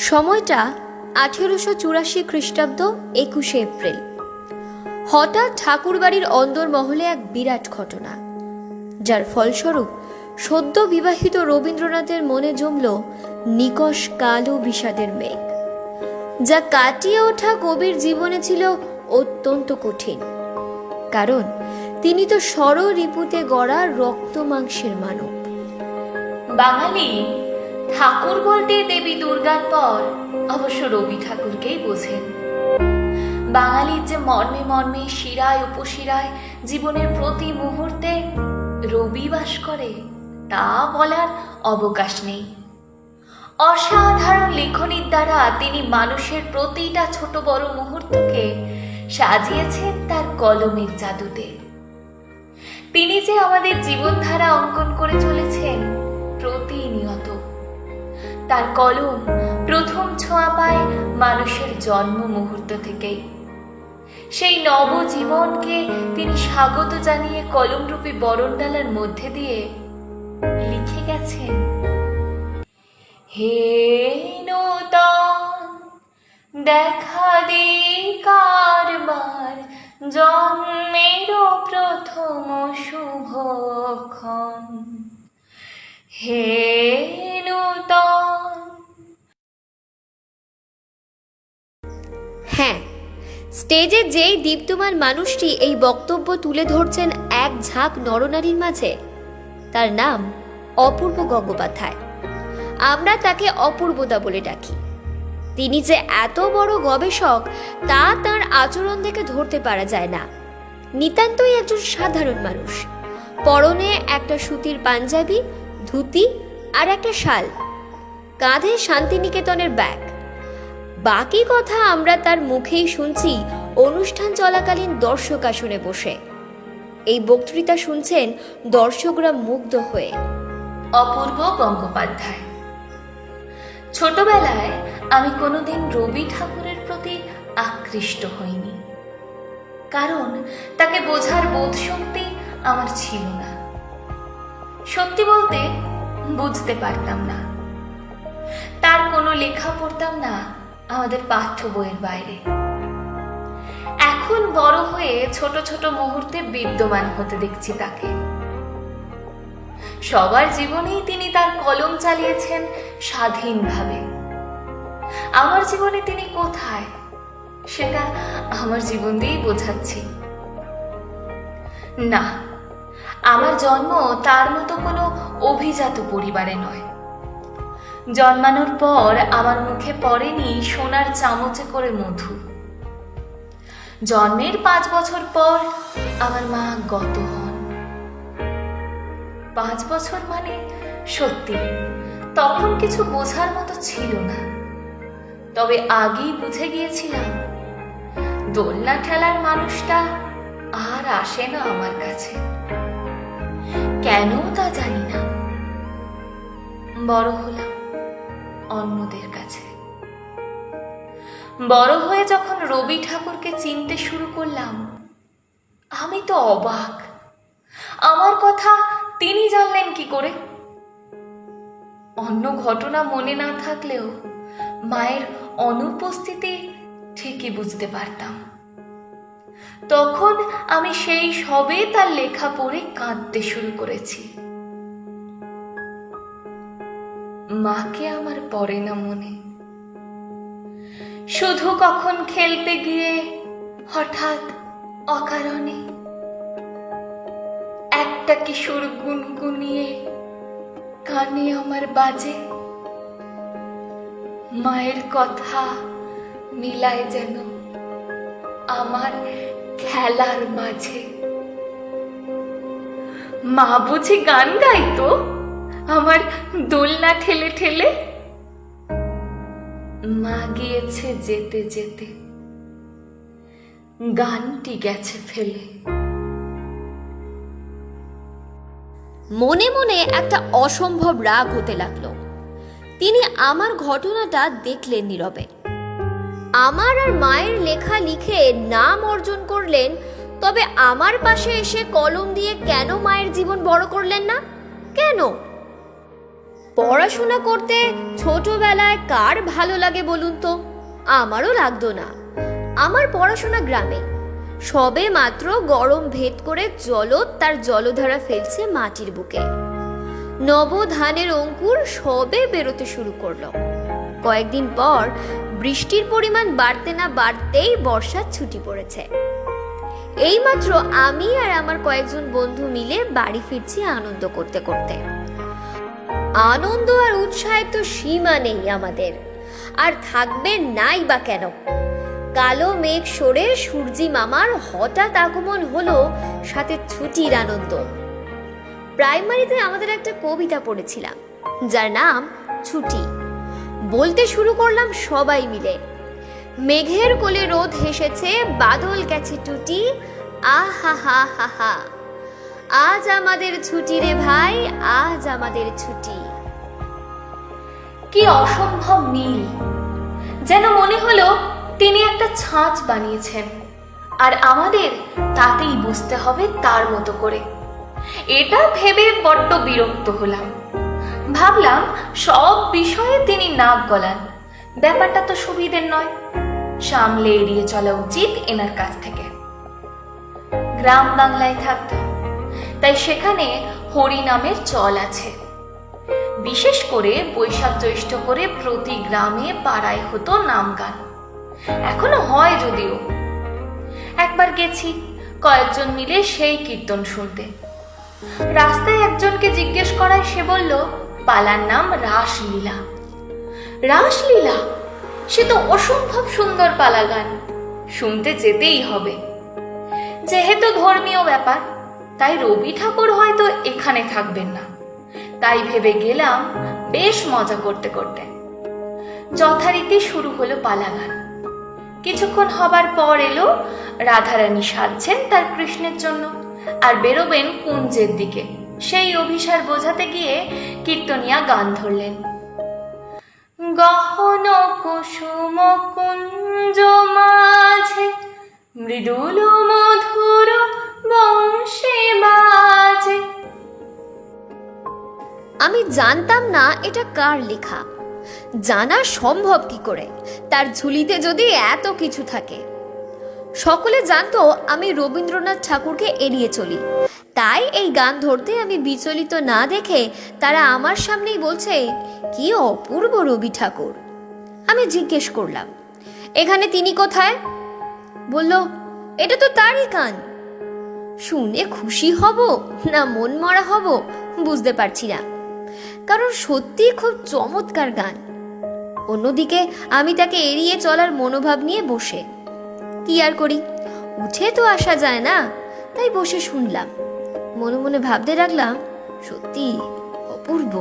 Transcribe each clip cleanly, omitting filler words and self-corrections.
সময়টা 1884 খ্রিস্টাব্দ 21 এপ্রিল। হঠাৎ ঠাকুরবাড়ির অন্দরমহলে এক বিরাট ঘটনা, যার ফলস্বরূপ সদ্য বিবাহিত রবীন্দ্রনাথের মনে জমল নিকষ কালো বিষাদের মেঘ, যা কাটিয়ে ওঠা কবির জীবনে ছিল অত্যন্ত কঠিন। কারণ তিনি তো ষড়রিপুতে গড়া রক্ত মাংসের মানব। বাঙালি ঠাকুর বলতে দেবী দুর্গার পর অবশ্য রবি ঠাকুরকেই বোঝেন। বাঙালির যে মর্মে মর্মে শিরায় উপশিরায় জীবনের প্রতি মুহূর্তে রবি বাস করে তা বলার অবকাশ নেই। অসাধারণ লেখনীর দ্বারা তিনি মানুষের প্রতিটা ছোট বড় মুহূর্তকে সাজিয়েছেন তার কলমের জাদুতে। তিনি যে আমাদের জীবনধারা অঙ্কন করে চলেছেন প্রতিনিয়ত। তার কলম প্রথম ছোঁয়া পায় মানুষের জন্ম মুহূর্ত থেকেই। সেই নবজীবনকে তিনি স্বাগত জানিয়ে কলমরূপী বরণডালার মধ্যে দিয়ে লিখে গেছেন, হে নূতন দেখা দে কারবার, জন্মের প্রথম শুভক্ষণ। হে নূতন। হ্যাঁ, স্টেজে যেই দীপ্তমান মানুষটি এই বক্তব্য তুলে ধরছেন এক ঝাঁক নরনারীর মাঝে, তার নাম অপূর্ব গঙ্গোপাধ্যায়। আমরা তাকে অপূর্বদা বলে ডাকি। তিনি যে এত বড় গবেষক তা তার আচরণ দেখে ধরতে পারা যায় না। নিতান্তই একজন সাধারণ মানুষ, পরনে একটা সুতির পাঞ্জাবি, ধুতি আর একটা শাল, কাঁধে শান্তিনিকেতনের ব্যাগ। বাকি কথা আমরা তার মুখেই শুনছি অনুষ্ঠান চলাকালীন দর্শক আসনে বসে। এই বক্তৃতা শুনছেন দর্শকরা মুগ্ধ হয়ে। অপূর্ব গঙ্গোপাধ্যায়। ছোটবেলায় আমি কোনোদিন রবি ঠাকুরের প্রতি আকৃষ্ট হইনি, কারণ তাকে বোঝার বোধ শক্তি আমার ছিল না। সত্যি বলতে বুঝতে পারতাম না। তার কোনো লেখা পড়তাম না আমাদের পাঠ্য বইয়ের বাইরে। এখন বড় হয়ে ছোট ছোট মুহূর্তে বিদ্যমান হতে দেখছি তাকে। সবার জীবনেই তিনি তার কলম চালিয়েছেন স্বাধীনভাবে। আমার জীবনে তিনি কোথায়, সেটা আমার জীবন দিয়েই বোঝাচ্ছি। না, আমার জন্ম তার মতো কোনো অভিজাত পরিবারে নয়। জন্মানোর পর আমার মুখে পড়েনি সোনার চামচে করে মধু। জন্মের 5 বছর পর আমার মা গত হন। 5 বছর মানে সত্যি তখন কিছু বোঝার মতো ছিল না। তবে আগেই বুঝে গিয়েছিলাম দোলনা ঠেলার মানুষটা আর আসে না আমার কাছে। কেন তা জানি না। বড় হলাম অন্যদের কাছে। বড় হয়ে যখন রবি ঠাকুরকে চিনতে শুরু করলাম, আমি তো অবাক। আমার কথা তিনি জানলেন কি করে? অন্য ঘটনা মনে না থাকলেও মায়ের অনুপস্থিতি ঠিকই বুঝতে পারতাম। তখন আমি সেই সবে তার লেখা পড়ে কাঁদতে শুরু করেছি। মাকে আমার পড়ে না মনে। শুধু কখন খেলতে গিয়ে হঠাৎ অকারণে একটা কিশোর গুনগুনিয়ে কানে আমার বাজে, মায়ের কথা মিলায় যেন আমার খেলার মাঝে। মা বুঝি গান গাইতো আমার দোলনা ঠেলে ঠেলে। মা গিয়েছে যেতে যেতে, গানটি গেছে ফেলে। মনে মনে একটা অসম্ভব রাগ হতে লাগলো। তিনি আমার ঘটনাটা দেখলেন নীরবে। আমার আর মায়ের লেখা লিখে নাম অর্জন করলেন, তবে আমার পাশে এসে কলম দিয়ে কেন মায়ের জীবন বড় করলেন না? কেন? পড়াশোনা করতে ছোটবেলায় কার ভালো লাগে বলুন তো? আমারও লাগতো না। আমার পড়াশোনা গ্রামে, সবে মাত্র গরম ভেদ করে জলদ তার জলধারা ফেলছে মাটির বুকে। নব ধানের অঙ্কুর সবে বেরোতে শুরু করলো। কয়েকদিন পর বৃষ্টির পরিমাণ বাড়তে না বাড়তেই বর্ষার ছুটি পড়েছে। এইমাত্র আমি আর আমার কয়েকজন বন্ধু মিলে বাড়ি ফিরছি আনন্দ করতে করতে। আনন্দ আর উৎসাহের তো সীমা নেই আমাদের, আর থাকবে নাই বা কেন। কালো মেঘ সরে সূর্যি মামার হঠাৎ আগমন হলো, সাথে ছুটির আনন্দ। প্রাইমারিতে আমাদের একটা কবিতা পড়েছিলাম, যার নাম ছুটি। বলতে শুরু করলাম সবাই মিলে। মেঘের কোলে রোদ হেসেছে, বাদল গেছে টুটি, আহা হা হা হা, আজ আমাদের ছুটি রে ভাই, আজ আমাদের ছুটি। কি অসম্ভব মিল! যেন মনে হলো তিনি একটা ছাঁচ বানিয়েছেন, আর আমাদের তাতেই বুঝতে হবে তার মতো করে। এটা ভেবে বড্ড বিরক্ত হলাম। ভাবলাম সব বিষয়ে তিনি নাক গলান, ব্যাপারটা তো সুবিধের নয়। সামলে এড়িয়ে চলা উচিত এনার কাছ থেকে। গ্রাম বাংলায় থাকতাম, তাই সেখানে হরি নামের চল আছে। বিশেষ করে বৈশাখ জ্যৈষ্ঠ করে প্রতি গ্রামে পাড়ায় হতো নাম গান। এখনো হয় যদিও। একবার গেছি কয়েকজন মিলে সেই কীর্তন শুনতে। রাস্তায় একজনকে জিজ্ঞেস করায় সে বলল পালার নাম রাসলীলা। রাসলীলা? সে তো অসম্ভব সুন্দর পালা গান, শুনতে যেতেই হবে। যেহেতু ধর্মীয় ব্যাপার, তাই রবি ঠাকুর হয়তো এখানে থাকবেন না, তাই ভেবে গেলাম বেশ মজা করতে করতে। যথারীতি শুরু হলো পালা গান। কিছুক্ষণ হবার পর এলো রাধারানী সাজছেন তার কৃষ্ণের জন্য, আর বেরোবেন কুঞ্জের দিকে। সেই অভিসার বোঝাতে গিয়ে কীর্তনিয়া গান ধরলেন। গহন কুসুম কুঞ্জ মাঝে মৃদুল মধুর বংশে বাজে। আমি জানতাম না এটা কার লেখা। জানা সম্ভব কি করে, তার ঝুলিতে যদি এত কিছু থাকে। সকলে জানতো আমি রবীন্দ্রনাথ ঠাকুরকে এড়িয়ে চলি, তাই এই গান ধরতে আমি বিচলিত না দেখে তারা আমার সামনেই বলছে, কি অপূর্ব রবি ঠাকুর। আমি জিজ্ঞেস করলাম, এখানে তিনি কোথায়? বলল, এটা তো তারই গান। শুনে খুশি হব না মন মরা হব বুঝতে পারছি না, কারণ সত্যি খুব চমৎকার গান। অন্যদিকে আমি তাকে এড়িয়ে চলার মনোভাব নিয়ে বসে। কি আর করি, উঠে তো আসা যায় না, তাই বসে শুনলাম। মনে মনে ভাবতে লাগলাম, সত্যি অপূর্ব।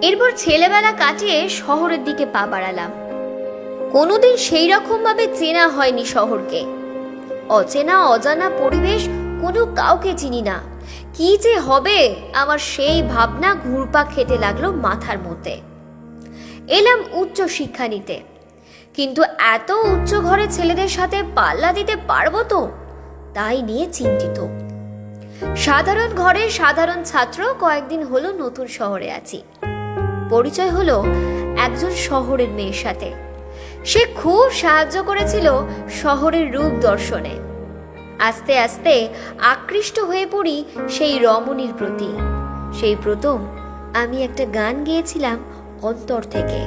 এরপর ছেলেবেলা কাটিয়ে শহরের দিকে পা বাড়ালাম। কোনোদিন সেই রকম ভাবে চেনা হয়নি শহরকে। অচেনা অজানা পরিবেশ, কোনো কাউকে চিনি না। কি যে হবে আমার সেই ভাবনা ঘুরপাক খেতে লাগলো মাথার মধ্যে। এলাম উচ্চ শিক্ষা নিতে, কিন্তু এত উচ্চ ঘরে ছেলেদের সাথে পাল্লা দিতে পারবো তো, তাই নিয়ে চিন্তিত। সাধারণ ঘরের সাধারণ ছাত্র, কয়েকদিন হলো নতুন শহরে আছি। পরিচয় হলো একজন শহরের মেয়ের সাথে। সে খুব সাহায্য করেছিল শহরের রূপ দর্শনে। আস্তে আস্তে আকৃষ্ট হয়ে পড়ি সেই রমণীর প্রতি। সেই প্রথম আমি একটা গান গেয়েছিলাম অন্তর থেকে।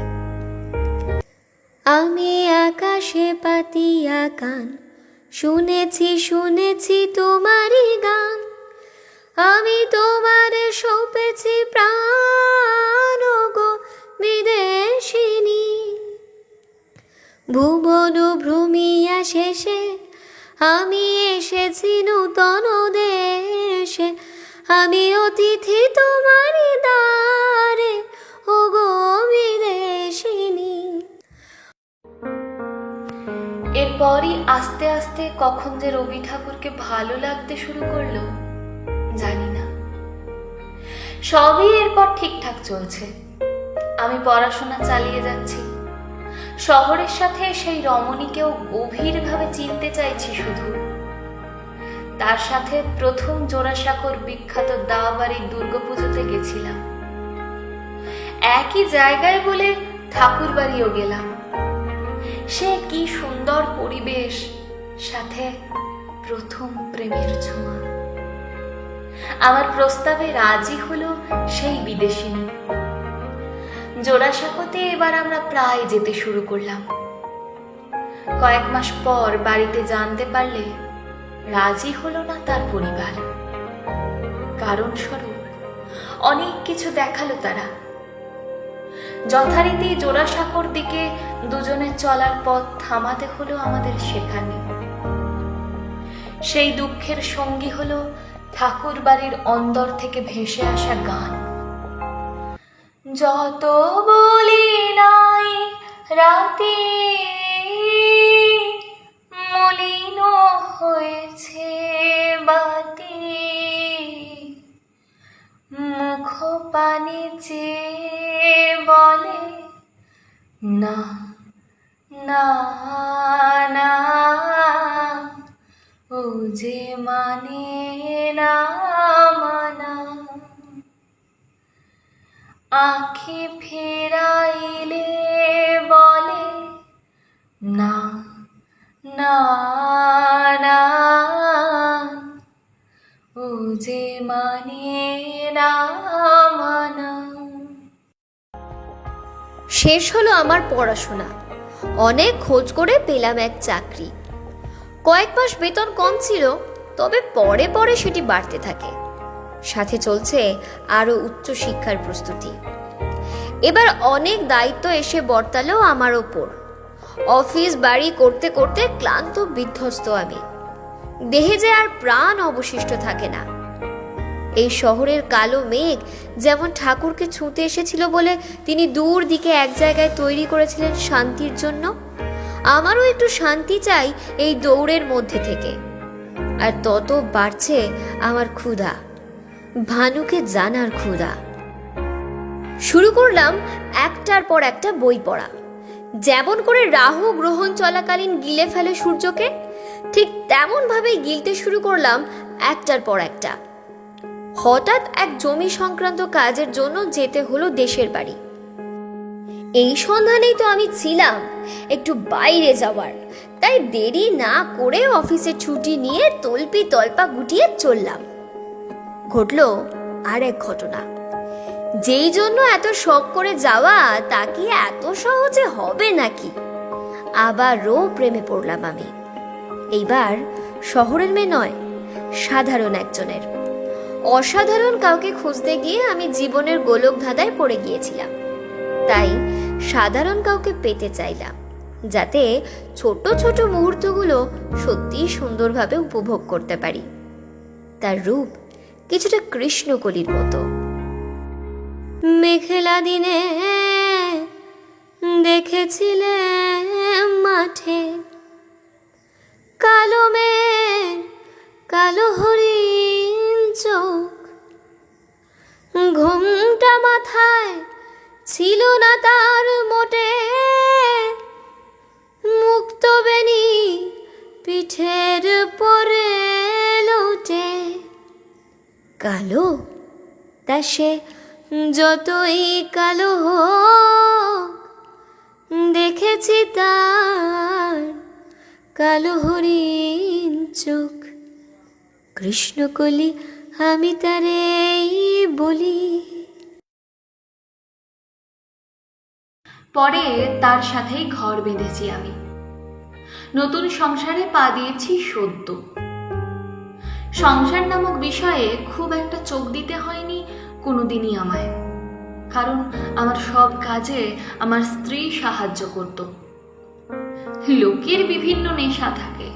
আমি আকাশে পাতিয়া কান, শুনেছি শুনেছি তোমারই গান। আমি তোমারে সঁপেছি প্রাণ গো বিদেশিনী। ভুবন ভ্রমিয়া শেষে আমি এসেছি নূতন দেশে। আমি অতিথি তোমারই দ্বারে, ও গো বিদেশিনী। এরপরই আস্তে আস্তে কখন যে রবি ঠাকুরকে ভালো লাগতে শুরু করলো জানি না। সবই এরপর ঠিকঠাক চলছে। আমি পড়াশোনা চালিয়ে যাচ্ছি। শহরের সাথে সেই রমণীকেও গভীরভাবে চিনতে চাইছি শুধু। তার সাথে প্রথম জোড়াসাঁকোর বিখ্যাত দাওয়াবাড়ির দুর্গাপুজোতে গেছিলাম। একই জায়গায় বলে ঠাকুর বাড়িও গেলাম। সে কি সুন্দর পরিবেশ, সাথে প্রথম প্রেমের ছোঁয়া। আমার প্রস্তাবে রাজি হলো সেই বিদেশিনী। জোড়াসাঁকোতে এবার আমরা প্রায় যেতে শুরু করলাম। কয়েক মাস পর বাড়িতে জানতে পারলে রাজি হলো না তার পরিবার। কারণস্বরূপ অনেক কিছু দেখালো তারা। যথারীতি জোড়াসাঁকোর দিকে দুজনে চলার পথ থামাতে হলো আমাদের সেখানে। সেই দুঃখের সঙ্গী হলো ঠাকুর বাড়ির অন্দর থেকে ভেসে আসা গান। যত বলি নাই রাতে মলিন হয়েছে বাতি, মুখ পানে চেয়ে বলে না না না, ও যে মানে না মানা। আঁখি ফেরাইলে বলে না না না, ও যে মানে না মানা। শেষ হলো আমার পড়াশোনা। অনেক খোঁজ করে পেলাম এক চাকরি। কয়েক মাস বেতন কম ছিল, তবে পরে পরে সেটি বাড়তে থাকে। সাথে চলছে আরো উচ্চ শিক্ষার প্রস্তুতি। এবার অনেক দায়িত্ব এসে বর্তালো আমার ওপর। অফিস বাড়ি করতে করতে ক্লান্ত বিধ্বস্ত আমি। দেহে যে আর প্রাণ অবশিষ্ট থাকে না। এই শহরের কালো মেঘ যেমন ঠাকুরকে ছুঁতে এসেছিল বলে তিনি দূর দিকে এক জায়গায় তৈরি করেছিলেন শান্তির জন্য, আমারও একটু শান্তি চাই এই দৌড়ের মধ্যে থেকে। আর তত বাড়ছে আমার ক্ষুধা, ভানুকে জানার ক্ষুধা। শুরু করলাম একটার পর একটা বই পড়া। যেমন করে রাহু গ্রহণ চলাকালীন গিলে ফেলে সূর্যকে, ঠিক তেমন ভাবেই গিলতে শুরু করলাম একটার পর একটা। হঠাৎ এক জমি সংক্রান্ত কাজের জন্য যেতে হলো দেশের বাড়ি। এই সন্ধানেই তো আমি ছিলাম একটু বাইরে যাওয়ার, তাই দেরি না করে অফিসে ছুটি নিয়ে তল্পি তল্পা গুটিয়ে চললাম। ঘটলো আর এক ঘটনা। যেই জন্য এত শখ করে যাওয়া, তা কি এত সহজে হবে নাকি? আবারও প্রেমে পড়লাম আমি। এইবার শহরের মেয়ে নয়, সাধারণ একজনের। অসাধারণ কাউকে খুঁজতে গিয়ে আমি জীবনের গোলক ধাঁধায় পড়ে গিয়েছিলাম। তাই সাধারণ কাউকে পেতে চাইলাম, যাতে ছোট ছোট মুহূর্তগুলো সত্যিই সুন্দরভাবে উপভোগ করতে পারি। তার রূপ কিছুটা কৃষ্ণকলির মতো। মেঘলা দিনে দেখেছিলে মাঠে কালো মেঘ, কালো হরিণ চোখ, ঘুমটা মাথায় ছিল না তার মোটে, মুক্ত বেনি পিঠের পরে লোটে। কালো তা সে যতই কালো হোক, দেখেছি তার কালো হরিণ চোখ। কৃষ্ণকলি আমি তারে বলি। পরে তার সাথেই ঘর বেঁধেছি আমি। নতুন সংসারে পা দিয়েছি সদ্য। সংসার নামক বিষয়ে খুব একটা চোখ দিতে হয়নি কোনোদিনই আমায়, কারণ আমার সব কাজে আমার স্ত্রী সাহায্য করত। লোকের বিভিন্ন নেশা থাকে,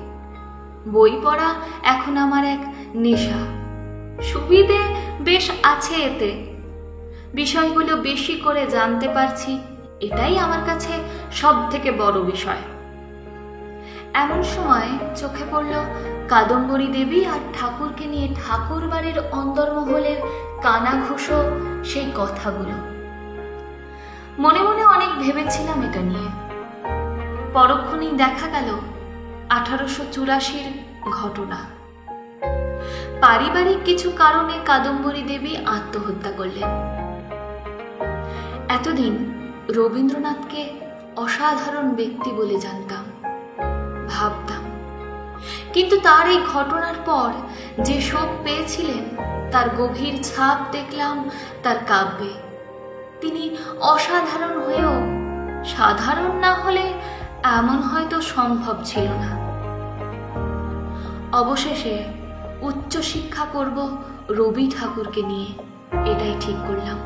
বই পড়া এখন আমার এক নেশা। সুবিধে বেশ আছে এতে, বিষয়গুলো বেশি করে জানতে পারছি, এটাই আমার কাছে সব থেকে বড় বিষয়। এমন সময় চোখে পড়ল কাদম্বরী দেবী আর ঠাকুরকে নিয়ে ঠাকুর বাড়ির অন্দরমহলের কানাঘুষো সেই কথাগুলো। মনে মনে অনেক ভেবেছিলাম এটা নিয়ে। পরক্ষণেই দেখা গেল 1884 ঘটনা। পারিবারিক কিছু কারণে কাদম্বরী দেবী আত্মহত্যা করলেন। এতদিন রবীন্দ্রনাথকে অসাধারণ ব্যক্তি বলে জানতাম, ভাবতাম, কিন্তু তার এই ঘটনার পর যে শোক পেয়েছিলেন তার গভীর ছাপ দেখলাম তার কাব্যে। তিনি অসাধারণ হয়েও সাধারণ না হলে এমন হয়তো সম্ভব ছিল না। অবশেষে উচ্চশিক্ষা করব রবি ঠাকুরকে নিয়ে, এটাই ঠিক করলাম।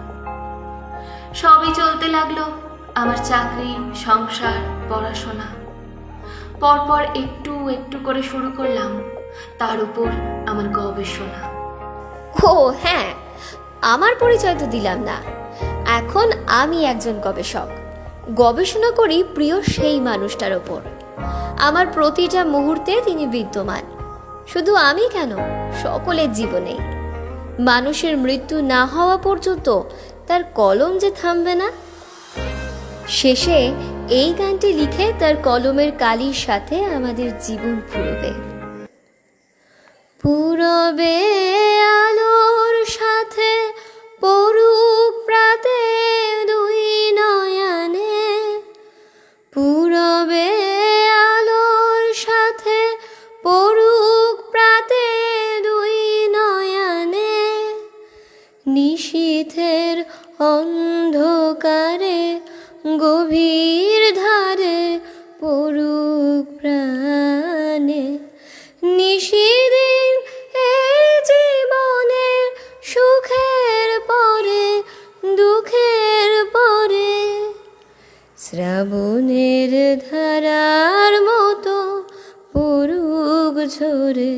সবই চলতে লাগলো, আমার চাকরি, সংসার, পড়াশোনা। পরপর একটু একটু করে শুরু করলাম তার উপর আমার গবেষণা। ও হ্যাঁ, আমার পরিচয় তো দিলাম না। এখন আমি একজন গবেষক, গবেষণা করি প্রিয় সেই মানুষটার ওপর। আমার প্রতিটা মুহূর্তে তিনি বিদ্যমান। শুধু আমি কেন, সকলের জীবনে। মানুষের মৃত্যু না হওয়া পর্যন্ত তার কলম যে থামবে না। শেষে এই গানটি লিখে তার কলমের কালির সাথে আমাদের জীবন ফুরবে। পূরবে আলোর সাথে পড়ুক প্রাতে দুই নয়নে, পূরবে আলোর সাথে পড়ুক প্রাতে দুই নয়নে, নিশীথের অন্ধকারে গভীর ধারে পড়ুক প্রাণে, নিশিদিন এই জীবনে সুখের পরে দুঃখের পরে, শ্রাবণের ধারার মতো পড়ুক ঝরে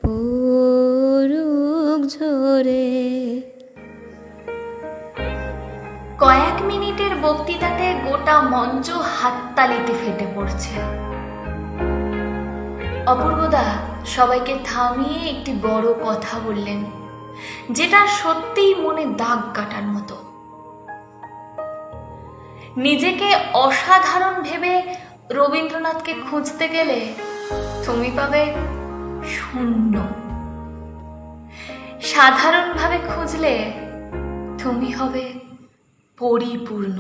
পড়ুক ঝরে। কয়েক মিনিটের বক্তৃতাতে গোটা মঞ্চ হাততালিতে ফেটে পড়ছে। অপূর্বদা সবাইকে থামিয়ে একটি বড় কথা বললেন, যেটা সত্যিই মনে দাগ কাটার মতো। নিজেকে অসাধারণ ভেবে রবীন্দ্রনাথকে খুঁজতে গেলে তুমি পাবে শূন্য, সাধারণভাবে খুঁজলে তুমি হবে পরিপূর্ণ।